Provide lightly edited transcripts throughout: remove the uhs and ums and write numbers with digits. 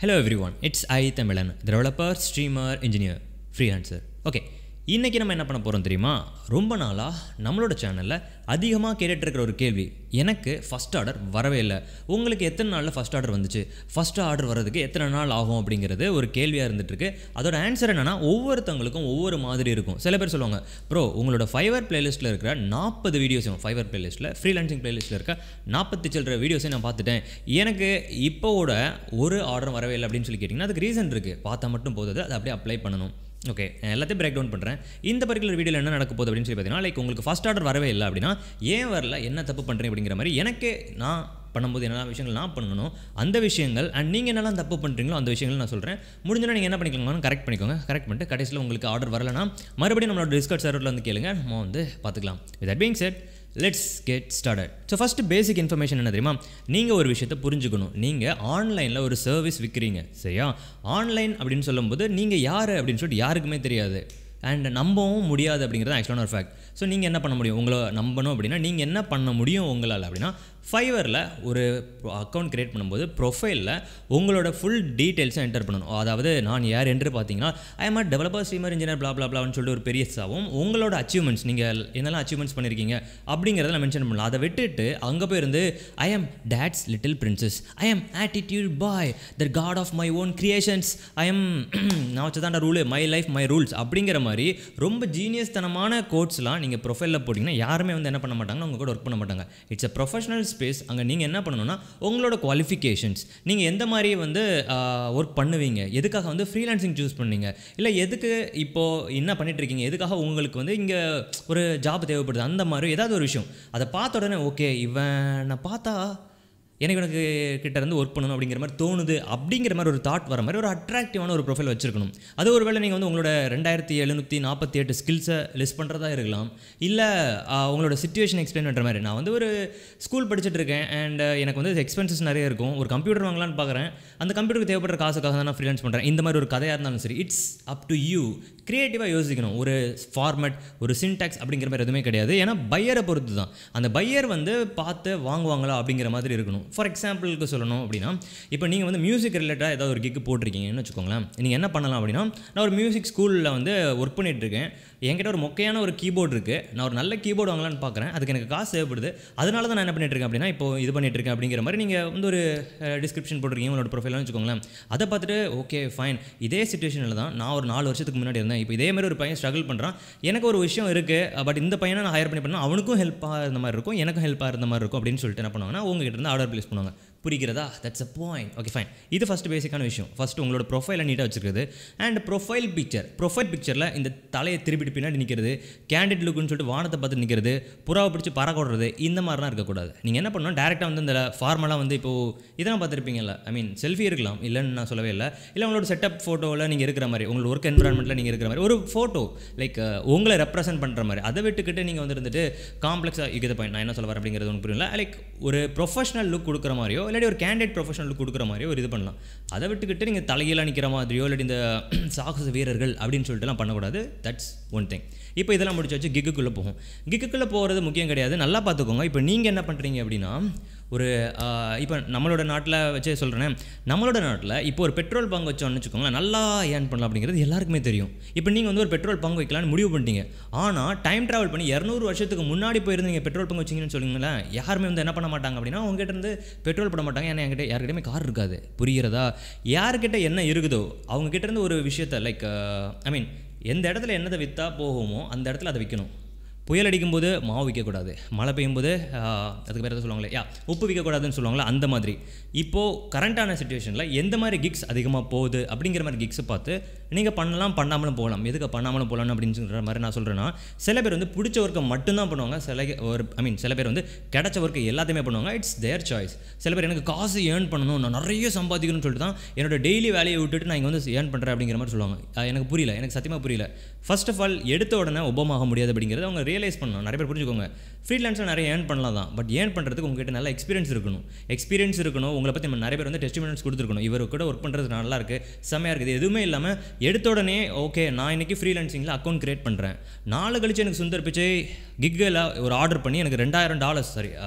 Hello everyone, it's I.Tamizhan, developer, streamer, engineer, freelancer. Okay. இன்னைக்கு நம்ம என்ன பண்ண போறோம் தெரியுமா? ரொம்ப நாளா நம்மளோட சேனல்ல அதிகமாக கேட்டுட்டு இருக்கிற ஒரு கேள்வி. எனக்கு ஃபர்ஸ்ட் ஆர்டர் வரவே இல்லை. உங்களுக்கு எத்தனை நாள்ல ஃபர்ஸ்ட் ஆர்டர் வந்துச்சு? ஃபர்ஸ்ட் ஆர்டர் வரதுக்கு எத்தனை நாள் ஆகும் அப்படிங்கிறது ஒரு கேள்வியா இருந்துட்டு இருக்கு. அதோட ஆன்சர் என்னன்னா ஒவ்வொருத்தங்களுக்கும் ஒவ்வொரு மாதிரி இருக்கும். சில பேர் சொல்லுவாங்க, "ப்ரோ, உங்களோட Fiverr பிளேலிஸ்ட்ல இருக்கிற 40 வீடியோஸையும் Fiverr பிளேலிஸ்ட்ல ஃப்ரீலான்சிங் பிளேலிஸ்ட்ல இருக்க 40 சில்லற வீடியோஸை நான் பார்த்துட்டேன். எனக்கு இப்போவோட ஒரு ஆர்டர் வரவே இல்லை" அப்படின்னு சொல்லி கேட்டிங்கன்னா அதுக்கு ரீசன் இருக்கு. பார்த்தா மட்டும் போதாது, அதை அப்படியே அப்ளை பண்ணணும். ஓகே, எல்லாத்தையும் பிரேக் டவுன் பண்ணுறேன். இந்த பர்டிகுலர் வீடியோவில் என்ன நடக்க போகுது அப்படின்னு சொல்லி பார்த்தீங்கன்னா, லைக் உங்களுக்கு ஃபஸ்ட் ஆர்டர் வரவே இல்லை அப்படின்னா ஏன் வரல, என்ன தப்பு பண்ணுறேன் அப்படிங்கிற மாதிரி எனக்கு நான் பண்ணும்போது என்னெல்லாம் விஷயங்கள் நான் பண்ணணும், அந்த விஷயங்கள் அண்ட் நீங்கள் என்னெல்லாம் தப்பு பண்ணுறீங்களோ அந்த விஷயங்கள் நான் சொல்கிறேன். முடிஞ்சோன்னா நீங்கள் என்ன பண்ணிக்கோங்க, கரெக்ட் பண்ணிக்கோங்க. கரெக்ட் பண்ணிட்டு கடைசியில் உங்களுக்கு ஆர்டர் வரலைன்னா மறுபடியும் நம்மளோட டிஸ்கவுண்ட் சர்வரில் வந்து கேளுங்க, நம்ம வந்து பார்த்துக்கலாம். With that being set, let's get started. So first basic information என்ன தெரியுமா? நீங்கள் ஒரு விஷயத்தை புரிஞ்சுக்கணும். நீங்கள் ஆன்லைனில் ஒரு சர்வீஸ் விற்கிறீங்க, சரியா? ஆன்லைன் அப்படின்னு சொல்லும்போது நீங்கள் யார் அப்படின்னு சொல்லிட்டு யாருக்குமே தெரியாது அண்ட் நம்பவும் முடியாது அப்படிங்கிறது ஆக்சுவலான ஒரு ஃபேக்ட். ஸோ நீங்கள் என்ன பண்ண முடியும், உங்களை நம்பணும் அப்படின்னா நீங்கள் என்ன பண்ண முடியும் உங்களால் அப்படின்னா, ஃபைவரில் ஒரு அக்கௌண்ட் க்ரியேட் பண்ணும்போது ப்ரொஃபைலில் உங்களோட ஃபுல் டீட்டெயில்ஸை என்டர் பண்ணணும். அதாவது நான் யார் என்று பார்த்தீங்கன்னா, I am developer, streamer, engineer, blah blah பிளான்னு சொல்லிட்டு ஒரு பெரிய சாவும் உங்களோட அச்சீவ்மெண்ட்ஸ், நீங்கள் என்னெல்லாம் அச்சீவ்மெண்ட்ஸ் பண்ணியிருக்கீங்க அப்படிங்கிறத மென்ஷன் பண்ணலாம். அதை விட்டுட்டு அங்கே போயிருந்து I am dad's little princess, I am attitude boy, the god of my own creations, I am நான் வச்சதான rule, my life my rules அப்படிங்கிற மாதிரி ரொம்ப ஜீனியஸ் தனமான கோட்ஸ்லாம் நீங்கள் ப்ரொஃபைலில் போட்டிங்கன்னா யாருமே வந்து என்ன பண்ண மாட்டாங்கன்னா உங்கள் கூட ஒர்க் பண்ண மாட்டாங்க. It's a professional space. அங்கே நீங்கள் என்ன பண்ணணும்னா உங்களோட குவாலிஃபிகேஷன்ஸ், நீங்கள் எந்த மாதிரி வந்து ஒர்க் பண்ணுவீங்க, எதுக்காக வந்து ஃப்ரீலான்சிங் சூஸ் பண்ணீங்க, இல்லை எதுக்கு இப்போது என்ன பண்ணிகிட்ருக்கீங்க, எதுக்காக உங்களுக்கு வந்து இங்கே ஒரு ஜாப் தேவைப்படுது, அந்த மாதிரி ஏதாவது ஒரு விஷயம் அதை பார்த்த உடனே ஓகே இவனை பார்த்தா எனக்கு கிட்ட இருந்து ஒர்க் பண்ணணும் அப்படிங்கிற மாதிரி தோணுது அப்படிங்கிற மாதிரி ஒரு தாட் வர மாதிரி ஒரு அட்ராக்டிவான ஒரு ப்ரொஃபைல் வச்சிருக்கணும். அது ஒரு வேளை நீங்கள் வந்து உங்களோட 2748 ஸ்கில்ஸை லிஸ்ட் பண்ணுறதா இருக்கலாம், இல்லை உங்களோட சிச்சுவேஷன் எக்ஸ்பிளைன் பண்ணுற மாதிரி. நான் வந்து ஒரு ஸ்கூல் படிச்சுட்டு இருக்கேன் அண்ட் எனக்கு வந்து எக்ஸ்பென்சஸ் நிறைய இருக்கும், ஒரு கம்ப்யூட்டர் வாங்கலான்னு பார்க்குறேன், அந்த கம்ப்யூட்டருக்கு தேவைப்படுற காசுக்காக தான் நான் ஃப்ரீலான்ஸ் பண்ணுறேன். இந்த மாதிரி ஒரு கதையாக இருந்தாலும் சரி, இட்ஸ் அப் டு யூ. க்ரியேட்டிவாக யோசிக்கணும். ஒரு ஃபார்மேட், ஒரு சின்டாக்ஸ் அப்படிங்கிற மாதிரி எதுவுமே கிடையாது. ஏன்னா பையரை பொறுத்து தான், அந்த பையர் வந்து பார்த்து வாங்குவாங்களா அப்படிங்கிற மாதிரி இருக்கணும். ஃபார் எக்ஸாம்பிளுக்கு சொல்லணும் அப்படின்னா, இப்போ நீங்கள் வந்து மியூசிக் ரிலேட்டடாக ஏதாவது ஒரு கிக் போட்டிருக்கீங்கன்னு வச்சுக்கோங்களேன். நீங்கள் என்ன பண்ணலாம் அப்படின்னா, நான் ஒரு மியூசிக் ஸ்கூலில் வந்து ஒர்க் பண்ணிகிட்ருக்கேன், என்கிட்ட ஒரு மொக்கையான ஒரு கீபோர்டு இருக்குது, நான் ஒரு நல்ல கீபோர்டு வாங்கலான்னு பார்க்குறேன், அதுக்கு எனக்கு காசு தேவைப்படுது, அதனால தான் நான் என்ன பண்ணிட்டுருக்கேன் அப்படின்னா இப்போ இது பண்ணிட்டுருக்கேன் அப்படிங்கிற மாதிரி நீங்கள் வந்து ஒரு டிஸ்கிரிப்ஷன் போட்டிருக்கீங்க உங்களோட ப்ரொஃபைல்னு வச்சுக்கோங்களேன். அதை பார்த்துட்டு ஓகே ஃபைன், இதே சிச்சுவேஷனில் தான் நான் ஒரு 4 வருஷத்துக்கு முன்னாடி இருந்தேன், இப்போ இதே மாதிரி ஒரு பையன் ஸ்ட்ரகிள் பண்ணுறான், எனக்கு ஒரு விஷயம் இருக்குது, பட் இந்த பையனை நான் ஹையர் பண்ணி அவனுக்கும் ஹெல்ப்பாக இருந்த மாதிரி இருக்கும், எனக்கும் ஹெல்ப்பாக இருந்த மாதிரி இருக்கும் அப்படின்னு சொல்லிட்டு என்ன பண்ணுவாங்கன்னா உங்ககிட்ட இருந்து ஆர்டர் ப்ளேஸ் பண்ணுவாங்க. புரிகிறதா? That's a point. Okay fine. இது ஃபஸ்ட்டு பேசிக்கான விஷயம். ஃபஸ்ட்டு உங்களோட ப்ரொஃபைலை நீட்டாக வச்சுக்கிறது அண்ட் ப்ரொஃபைல் பிக்சரில் இந்த தலையை திருப்பிட்டு பின்னாடி நிற்கிறது, கேண்டிட் லுக்குன்னு சொல்லிட்டு வானத்தை பார்த்து நிற்கிறது, புறாவை பிடிச்சி பறக்க விடுறது, இந்த மாதிரிலாம் இருக்கக்கூடாது. நீங்கள் என்ன பண்ணணும், டேரெக்டாக வந்து இந்த ஃபார்மலாக வந்து இப்போது இதெல்லாம் பார்த்துருப்பீங்கல்ல, ஐ மீன் செல்ஃபி இருக்கலாம், இல்லைன்னு நான் சொல்லவே இல்லை, இல்லை உங்களோட செட்டப் ஃபோட்டோவில் நீங்கள் இருக்கிற மாதிரி, உங்களோட ஒர்க் என்விரான்மெண்ட்டில் நீங்கள் இருக்கிற மாதிரி ஒரு ஃபோட்டோ, லைக் உங்களை ரெப்ரசென்ட் பண்ணுற மாதிரி, அதை விட்டுக்கிட்டு நீங்கள் வந்துட்டு காம்ப்ளெக்ஸாக இது பாயிண்ட் நான் என்ன சொல்ல வரேன் அப்படிங்கிறது உங்களுக்கு புரியல, லைக் ஒரு ப்ரொஃபஷனல் லுக் கொடுக்குற மாதிரியோ இல்லாட்டி ஒரு கேண்டிடேட் ப்ரொஃபஷனல் லுக் கொடுக்குற மாதிரியோ ஒரு இது பண்ணலாம். அதை விட்டுக்கிட்டு நீங்கள் தலைகீழாக நிற்கிற மாதிரியோ இல்லாட்டி இந்த சாகச வீரர்கள் அப்படின்னு சொல்லிட்டுலாம் பண்ணக்கூடாது. That's one thing. இப்போ இதெல்லாம் முடிச்சு வச்சு கிக்குள்ளே போகும். கிக்குள்ளே போகிறது முக்கியம் கிடையாது, நல்லா பார்த்துக்கோங்க. இப்போ நீங்கள் என்ன பண்ணுறீங்க அப்படின்னா, ஒரு இப்போ நம்மளோட நாட்டில் வச்சே சொல்கிறேன், நம்மளோட நாட்டில் இப்போ ஒரு பெட்ரோல் பங்க் வச்சோன்னு வச்சுக்கோங்களேன், நல்லா ஏர்ன் பண்ணலாம் அப்படிங்கிறது எல்லாருக்குமே தெரியும். இப்போ நீங்கள் வந்து ஒரு பெட்ரோல் பங்க் வைக்கலான்னு முடிவு பண்ணிட்டீங்க, ஆனால் டைம் ட்ராவல் பண்ணி 200 வருஷத்துக்கு முன்னாடி போயிருந்து நீங்கள் பெட்ரோல் பங்க் வச்சிங்கன்னு சொல்லுங்களேன், யாருமே வந்து என்ன பண்ண மாட்டாங்க அப்படின்னா உங்ககிட்ட இருந்து பெட்ரோல் போட மாட்டாங்க. ஏன்னா என்கிட்ட யாருக்கிட்டே கார் இருக்காது. புரிகிறதா? யாருக்கிட்ட என்ன இருக்குதோ அவங்ககிட்ட இருந்து ஒரு விஷயத்தை லைக் ஐ மீன் எந்த இடத்துல என்னதை விற்றா போகுமோ அந்த இடத்துல அதை விற்கணும். புயல் அடிக்கும்போது மாவு விற்கக்கூடாது, மழை பெய்யும்போது அதுக்கு பேர் எதாவது சொல்லுவாங்களே உப்பு விற்கக்கூடாதுன்னு சொல்லுவாங்களே, அந்த மாதிரி இப்போது கரண்ட்டான சிச்சுவேஷனில் எந்த மாதிரி கிக்ஸ் அதிகமாக போகுது அப்படிங்கிற மாதிரி கிக்ஸை பார்த்து நீங்கள் பண்ணலாம், பண்ணாமலும் போகலாம். எதுக்கு பண்ணாமலும் போகலாம் அப்படின்னு சொல்கிற மாதிரி நான் சொல்கிறேன்னா, சில பேர் வந்து பிடிச்ச ஒர்க்கை மட்டும்தான் பண்ணுவாங்க, சில பேர் வந்து கிடைச்ச ஒர்க்கை எல்லாத்தையுமே பண்ணுவாங்க. It's there choice. சில பேர் எனக்கு காசு ஏர்ன் பண்ணணும், நான் நிறைய சம்பாதிக்கணும்னு சொல்லிட்டு தான் என்னோட டெய்லி வேலையை விட்டுட்டு நான் இங்கே வந்து ஏர்ன் பண்ணுறேன் அப்படிங்கிற மாதிரி சொல்லுவாங்க. எனக்கு புரியல, எனக்கு சத்தியமாக புரியல. ஃபர்ஸ்ட் ஆஃப் ஆல் எடுத்த உடனே ஒபமாக முடியாது அப்படிங்கிறது அவங்க ரியலைஸ் பண்ணணும். நிறைய பேர் புரிஞ்சுக்கோங்க, ஃப்ரீலான்ஸில் நிறைய ஏர்ன் பண்ணலாம் தான், பட் ஏர்ன் பண்ணுறதுக்கு உங்ககிட்ட நல்ல எக்ஸ்பீரியன்ஸ் இருக்கணும். உங்களை பற்றி நிறைய பேர் வந்து டெஸ்டிமோனியல்ஸ் கொடுத்துருக்கணும், இவர் கூட ஒர்க் பண்ணுறது நல்லா இருக்குது, செம்மையாக இருக்குது. எதுவுமே இல்லாமல் எடுத்த உடனே ஓகே நான் இன்றைக்கி ஃப்ரீலான்சிங்கில் அக்கௌண்ட் கிரியேட் பண்ணுறேன், 4 கழிச்சு எனக்கு சுந்தர் பிச்சை கிக்கில் ஒரு ஆர்டர் பண்ணி எனக்கு $2000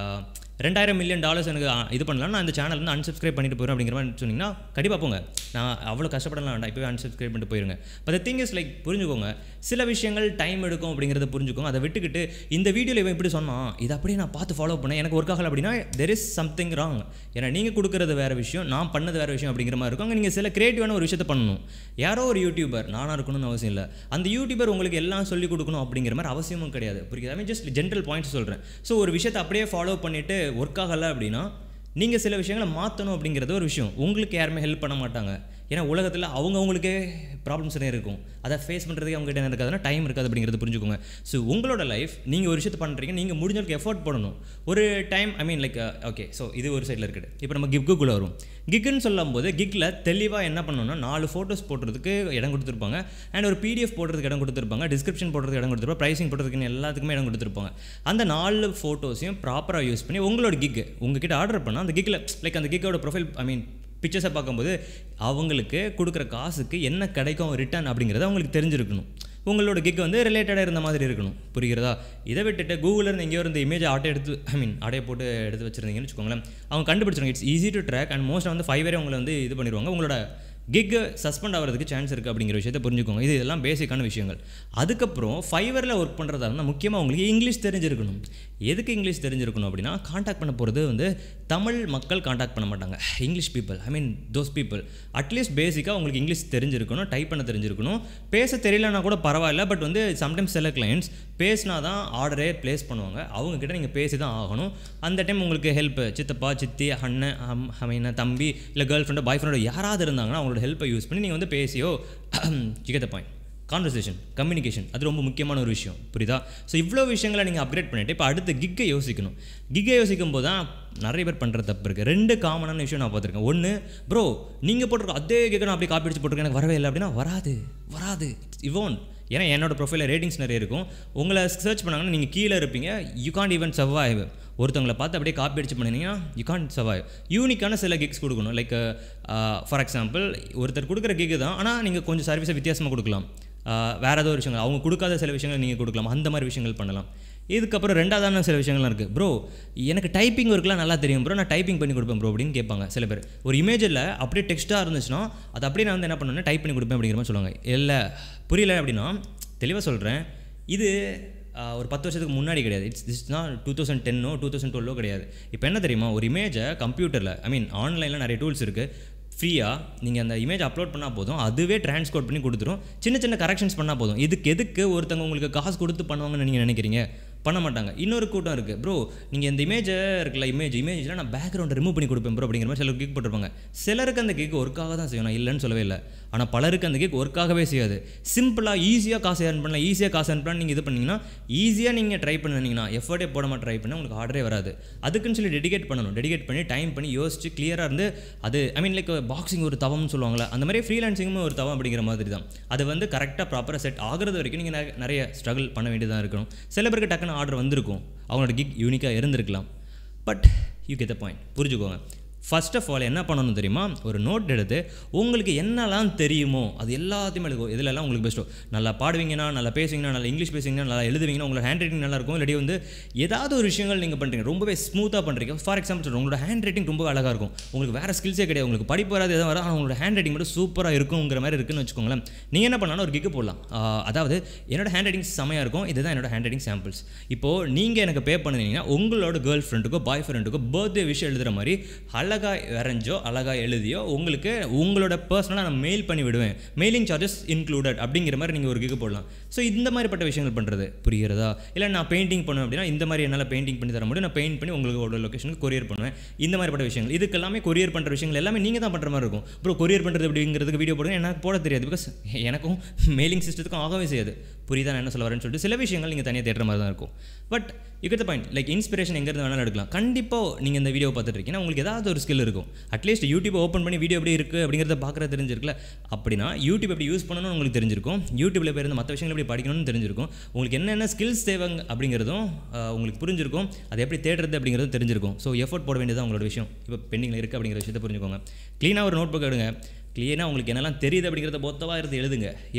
$2,000 மில்லியன் எனக்கு இது பண்ணலாம், நான் இந்த சேனல் வந்து அன்சப்ஸ்கிரைப் பண்ணிட்டு போகிறேன் அப்படிங்கிற மாதிரி சொன்னீங்கன்னா கண்டிப்பாக போங்க. நான் அவ்வளோ கஷ்டப்படலாம் வேண்டாம், இப்போவே அன்சப்ஸ்கிரைப் பண்ணிட்டு போயிருங்க. But the thing is like புரிஞ்சுக்கோங்க, சில விஷயங்கள் டைம் எடுக்கும் அப்படிங்கிறத புரிஞ்சுக்கோங்க. அதை விட்டுக்கிட்டு இந்த வீடியோவில் இவன் இப்படி சொன்னான், இதை அப்படியே நான் பார்த்து ஃபாலோ பண்ணேன், எனக்கு ஒர்க் ஆகலை அப்படின்னா தெர் இஸ் சம்திங் ராங். ஏன்னா நீங்கள் கொடுக்குறது வேறு விஷயம், நான் பண்ணது வேறு விஷயம் அப்படிங்கிற மாதிரி இருக்கும். அங்கே நீங்கள் சில கிரியேட்டிவான ஒரு விஷயத்தை பண்ணணும். யாரோ ஒரு யூடியூபர் நானாக இருக்கணும்னு அவசியம் இல்லை, அந்த யூடியூபர் உங்களுக்கு எல்லாம் சொல்லிக் கொடுக்கணும் அப்படிங்கிற மாதிரி அவசியமும் கிடையாது. புரியுது? ஐ மீன் ஜஸ்ட் ஜென்ரல் பாயிண்ட்ஸ் சொல்கிறேன். ஸோ ஒரு விஷயத்தை அப்படியே ஃபாலோ பண்ணிவிட்டு ஒர்க் ஆகலை அப்படின்னா நீங்கள் சில விஷயங்களை மாற்றணும் அப்படிங்கிறது ஒரு விஷயம். உங்களுக்கு யாருமே ஹெல்ப் பண்ண மாட்டாங்க. ஏன்னா உலகத்தில் அவங்களுக்கே ப்ராப்ளம்ஸ் நிறைய இருக்கும். அதை ஃபேஸ் பண்ணுறதுக்கு அவங்ககிட்ட என்ன இருக்காதுன்னா டைம் இருக்காது அப்படிங்கிறது புரிஞ்சுக்கோங்க. ஸோ உங்களோட லைஃப் நீங்கள் ஒரு விஷயத்தை பண்ணுறீங்க, நீங்கள் முடிஞ்சளவுக்கு எஃபோர்ட் பண்ணணும். ஒரு time I mean like okay, so இது ஒரு சைடில் இருக்குது. இப்போ நம்ம கிக்குள்ளே வரும். கிக்குன்னு சொல்லும் போது கிக்கில் தெளிவாக என்ன பண்ணணும்னா 4 ஃபோட்டோஸ் போடுறதுக்கு இடம் கொடுத்துருப்பாங்க, அண்ட் ஒரு பிடிஎஃப் போடுறதுக்கு இடம் கொடுத்துருப்பாங்க, டிஸ்கிரிப்ஷன் போடுறதுக்கு இடம் கொடுத்துருப்பாங்க, ப்ரைசிங் போடுறதுக்கு எல்லாத்துக்குமே இடம் கொடுத்துருப்பாங்க. அந்த 4 ஃபோட்டோஸையும் ப்ராப்பராக யூஸ் பண்ணி உங்களோட கிக்கு உங்ககிட்ட ஆர்டர் பண்ணால் அந்த கிக்கில் லைக் அந்த கிக்கோட ப்ரொஃபைல் ஐ மீன் பிக்சர்ஸை பார்க்கும்போது அவங்களுக்கு கொடுக்குற காசுக்கு என்ன கிடைக்கும் ரிட்டர்ன் அப்படிங்கிறது அவங்களுக்கு தெரிஞ்சிருக்கணும். உங்களோட கிக் வந்து ரிலேட்டடாக இருந்த மாதிரி இருக்கணும். புரிகிறதா? இதை விட்டுட்டு கூகுளில் எங்கேயோ இருந்த இமேஜ் எடுத்து ஐ மீன் ஆடையை போட்டு எடுத்து வச்சுருந்தீங்கன்னு வச்சுக்கோங்களேன், அவங்க கண்டுபிடிச்சிருங்க. It's easy to track and மோஸ்ட்டாக வந்து Fiverr உங்களை வந்து இது பண்ணிடுவாங்க. உங்களோட கிக்கு சஸ்பெண்ட் ஆகிறதுக்கு சான்ஸ் இருக்குது அப்படிங்கிற விஷயத்தை புரிஞ்சுக்கோங்க. இது எல்லாம் பேசிக்கான விஷயங்கள். அதுக்கப்புறம் Fiverrல ஒர்க் பண்ணுறதா இருந்தால் முக்கியமாக உங்களுக்கு இங்கிலீஷ் தெரிஞ்சிருக்கணும். எதுக்கு இங்கிலீஷ் தெரிஞ்சிருக்கணும் அப்படின்னா, காண்டாக்ட் பண்ண போகிறது வந்து தமிழ் மக்கள் காண்டாக்ட் பண்ண மாட்டாங்க, English people. I mean those people. At least பேசிக்காக உங்களுக்கு இங்கிலீஷ் தெரிஞ்சிருக்கணும், டைப் பண்ண தெரிஞ்சிருக்கணும். பேச தெரியலனா கூட பரவாயில்ல, பட் வந்து சம்டைம்ஸ் சில கிளைண்ட்ஸ் பேசினா தான் ஆர்டரே ப்ளேஸ் பண்ணுவாங்க. அவங்கக்கிட்ட நீங்கள் பேசி தான் ஆகணும். அந்த டைம் உங்களுக்கு ஹெல்ப் சித்தப்பா, சித்தி, அண்ணன், ஐ தம்பி, இல்லை கேர்ள் ஃப்ரெண்டோ பாய் ஃப்ரெண்டோ யாராவது இருந்தாங்கன்னா அவங்களோட ஹெல்ப்பை யூஸ் பண்ணி நீங்கள் வந்து பேசியோ சிக்கத்த பாயிண்ட் கான்வர்சேஷன், கம்யூனிகேஷன், அது ரொம்ப முக்கியமான ஒரு விஷயம். புரியுதா? ஸோ இவ்வளோ விஷயங்களை நீங்கள் அப்கிரேட் பண்ணிவிட்டு இப்போ அடுத்து கிக்கை யோசிக்கணும். கிக்கை யோசிக்கும் போது தான் நிறைய பேர் பண்ணுற தப்பு இருக்குது. 2 காமனான விஷயம் நான் பார்த்துருக்கேன். ஒன்று, ப்ரோ நீங்கள் போட்டிருக்க அதே கிக்கை நான் அப்படியே காப்பி அடிச்சு போட்டிருக்கேன், எனக்கு வரவே இல்லை அப்படின்னா வராது இவோன். ஏன்னா என்னோடய ப்ரொஃபைலில் ரேட்டிங்ஸ் நிறைய இருக்கும். உங்களை சர்ச் பண்ணாங்கன்னா நீங்கள் கீழே இருப்பீங்க. You can't even survive. ஒருத்தவங்களை பார்த்து அப்படியே காப்பி அடிச்சு பண்ணிங்கன்னா யூ கான்ட் சர்வைவ். யூனிக்கான சில கிக்ஸ் கொடுக்கணும். லைக் ஃபார் எக்ஸாம்பிள் ஒருத்தர் கொடுக்குற கிக்கு தான், ஆனால் நீங்கள் கொஞ்சம் சர்வீஸை வித்தியாசமாக கொடுக்கலாம். வேறு ஏதோ ஒரு விஷயங்கள் அவங்க கொடுக்காத சில விஷயங்கள் நீங்கள் கொடுக்கலாம். அந்த மாதிரி விஷயங்கள் பண்ணலாம். இதுக்கப்புறம் 2ஆவதான சில விஷயங்கள்லாம் இருக்குது. ப்ரோ எனக்கு டைப்பிங் ஒர்க்லாம் நல்லா தெரியும் ப்ரோ, நான் டைப்பிங் பண்ணி கொடுப்பேன் ப்ரோ அப்படின்னு கேட்பாங்க சில பேர். ஒரு இமேஜில் அப்படியே டெக்ஸ்ட்டாக இருந்துச்சுன்னா அது அப்படியே நான் வந்து என்ன பண்ணுவேன்னா டைப் பண்ணி கொடுப்பேன் அப்படிங்கிற மாதிரி சொல்லுவாங்க. இல்லை புரியல அப்படின்னா தெளிவாக சொல்கிறேன், இது ஒரு 10 வருஷத்துக்கு முன்னாடி கிடையாது. இட்ஸ் நான் 2010 2012 கிடையாது. இப்போ என்ன தெரியுமா, ஒரு இமேஜை கம்ப்யூட்டரில் ஐ மீன் ஆன்லைனில் நிறைய டூல்ஸ் இருக்குது. ஃப்ரீயாக நீங்கள் அந்த இமேஜ் அப்லோட் பண்ணால் போதும், அதுவே டிரான்ஸ்கோட் பண்ணி கொடுத்துரும். சின்ன கரெக்ஷன்ஸ் பண்ணால் போதும். எதுக்கு ஒருத்தவங்க உங்களுக்கு காசு கொடுத்து பண்ணுவாங்கன்னு நீங்கள் நினைக்கிறீங்க? பண்ண மாட்டாங்க. இன்னொரு கூட்டம் இருக்குது, ப்ரோ நீங்கள் இந்த இமேஜை இருக்குல்ல இமேஜில் நான் பேக்ரவுண்டை ரிமூவ் பண்ணி கொடுப்பேன் ப்ரோ அப்படிங்கிற மாதிரி சிலர் கிக் போட்டிருப்பாங்க. சிலருக்கு அந்த கிக் ஒர்க்காக தான் செய்யும், நான் இல்லைன்னு சொல்லவே இல்லை. ஆனால் பலருக்கு அந்த கிக் ஒர்க்காகவே செய்யாது. சிம்பிளாக ஈஸியாக காசு ஏர்ன் பண்ணலாம், நீங்கள் இது பண்ணிங்கன்னா ஈஸியாக நீங்கள் ட்ரை பண்ணிங்கன்னா எஃபர்ட்டே போடாமல் ட்ரை பண்ணால் உங்களுக்கு ஆர்டரே வராது. அதுக்குன்னு சொல்லி டெடிகேட் பண்ணி டைம் பண்ணி யோசிச்சு கிளியராக இருந்து அது ஐ மீன் லைக் பாக்ஸிங் ஒரு தவம்னு சொல்லுவாங்களே, அந்த மாதிரி ஃப்ரீலான்சிங்கும் ஒரு தவம் அப்படிங்கிற மாதிரி தான். அது வந்து கரெக்டாக ப்ராப்பராக செட் ஆகிறது வரைக்கும் நீங்கள் நிறைய ஸ்ட்ரகிள் பண்ண வேண்டியதாக இருக்கணும். சில பேருக்கு டக்குன்னு ஆர்டர் வந்திருக்கும், அவங்களோட கிக் யூனிக்காக இருந்திருக்கலாம். But you get the point. புரிஞ்சுக்கோங்க. ஃபர்ஸ்ட் ஆஃப் ஆல் என்ன பண்ணணும் தெரியுமா, ஒரு நோட் எடுத்து உங்களுக்கு என்னெல்லாம் தெரியுமோ அது எல்லாத்தையுமே எழுதும். இதிலெல்லாம் உங்களுக்கு பெஸ்ட்டோ, நல்லா பாடுவீங்கன்னா, நல்லா பேசுவீங்கன்னா, நல்லா இங்கிலீஷ் பேசுவீங்கன்னா, நல்லா எழுதுவீங்கன்னா, உங்களோட ஹேண்ட் ரைட்டிங் நல்லா இருக்கும். இல்லாட்டி வந்து ஏதாவது ஒரு விஷயங்கள் நீங்கள் பண்ணுறீங்க ரொம்பவே ஸ்மூத்தாக பண்ணுறீங்க. ஃபார் எக்ஸாம்பிள் சொல்கிறேன், உங்களோட ஹேண்ட் ரைட்டிங் ரொம்ப அழகாக இருக்கும். உங்களுக்கு வேறு ஸ்கில்ஸே கிடையாது, உங்களுக்கு படிப்பு வராது எதாவது வராது, ஆனால் உங்களோட ஹேண்ட் ரைட்டிங் மட்டும் சூப்பராக இருக்குங்கிற மாதிரி இருக்குன்னு வச்சுக்கோங்களேன். நீங்கள் என்ன பண்ணாலும் ஒரு கிக்கு போடலாம். அதாவது என்னோட ஹேண்ட் ரைட்டிங் செமையாக இருக்கும், இதுதான் என்னோட ஹேண்ட் ரைட்டிங் சாம்பிள்ஸ். இப்போது நீங்கள் எனக்கு பே பண்ணுறீங்கன்னா உங்களோட கேர்ள் ஃப்ரெண்டுக்கோ பாய் ஃப்ரெண்டுக்கோ பர்த்டே விஷயம் எழுதுகிற மாதிரி அழகாக வரைஞ்சோ அழகாக எழுதியோ உங்களுக்கு உங்களோட பர்சனலாக நான் மெயில் பண்ணி விடுவேன், மெயிலிங் சார்ஜஸ் இன்க்ளூடட் அப்படிங்கிற மாதிரி நீங்கள் ஒரு கிக்கு போடலாம். ஸோ இந்த மாதிரிப்பட்ட விஷயங்கள் பண்ணுறது புரிகிறதா? இல்லை நான் பெயிண்டிங் பண்ணுவேன் அப்படின்னா இந்த மாதிரி என்னால் பெயிண்டிங் பண்ணி தர முடியும், நான் பெயிண்ட் பண்ணி உங்களோட லொக்கேஷனுக்கு கொரியர் பண்ணுவேன். இந்த மாதிரிப்பட்ட விஷயங்கள் இதுக்கெல்லாமே கொரியர் பண்ணுற விஷயங்கள் எல்லாமே நீங்கள் தான் பண்ணுற மாதிரி இருக்கும். ப்ரோ கொரியர் பண்ணுறது அப்படிங்கிறதுக்கு வீடியோ போடுங்க, எனக்கு போட தெரியாது, பிகாஸ் எனக்கும் மெயிலிங் சிஸ்டத்துக்கும் ஆகவே செய்யாது. புரியுதா நான் என்ன சொல்ல வரேன்னு சொல்லிட்டு சில விஷயங்கள் நீங்கள் தனியாக தேடுற மாதிரி தான் இருக்கும். But you get the point. Like inspiration எங்கேருந்து வேணாலும் எடுக்கலாம். கண்டிப்பாக நீங்கள் இந்த வீடியோ பார்த்துட்டு இருக்கீங்கன்னா உங்களுக்கு ஏதாவது ஒரு ஸ்கில் இருக்கும். அட்லீஸ்ட் யூடியூப் ஓப்பன் பண்ணி வீடியோ எப்படி இருக்குது அப்படிங்கிறத பார்க்குறது தெரிஞ்சிருக்குல்ல. அப்படின்னா யூடியூப் எப்படி யூஸ் பண்ணணும்னு உங்களுக்கு தெரிஞ்சிருக்கும். யூடியூப்பில் போய் இருந்து மற்ற விஷயங்கள் எப்படி படிக்கணும்னு தெரிஞ்சிருக்கும். உங்களுக்கு என்னென்ன ஸ்கில்ஸ் தேவைங்க அப்படிங்கிறதும் உங்களுக்கு புரிஞ்சிருக்கும். அதை எப்படி தேடுறது அப்படிங்கிறதும் தெரிஞ்சிருக்கும். ஸோ எஃபோர்ட் போட வேண்டியது உங்களோட விஷயம். இப்போ பெண்டிங்கில் இருக்குது அப்படிங்கிற விஷயத்தை புரிஞ்சுக்கோங்க. க்ளீனாக ஒரு நோட் புக் எடுங்க. கிளியராக உங்களுக்கு என்னெல்லாம் தெரியுது அப்படிங்கிறத மொத்தமாக இருந்து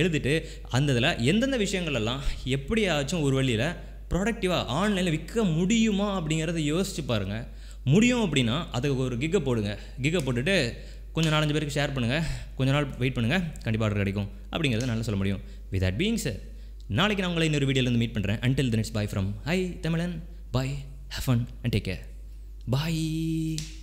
எழுதிட்டு அந்த இதில் எந்தெந்த விஷயங்கள்லாம் எப்படியாச்சும் ஒரு வழியில் ப்ரொடக்டிவாக ஆன்லைனில் விற்க முடியுமா அப்படிங்கிறத யோசிச்சு பாருங்கள். முடியும் அப்படின்னா அதுக்கு ஒரு கிக்கை போடுங்க. கிக்கை போட்டுட்டு கொஞ்சம் 4-5 பேருக்கு ஷேர் பண்ணுங்கள். கொஞ்ச நாள் வெயிட் பண்ணுங்கள், கண்டிப்பாக ஆர்டர் கிடைக்கும் அப்படிங்கிறத நல்லா சொல்ல முடியும். வித் தட் பீயிங் சார், நாளைக்கு நான் உங்களை இன்னொரு வீடியோலேருந்து மீட் பண்ணுறேன். Until then it's bye from I.Tamizhan. Bye, have fun and take care. Bye.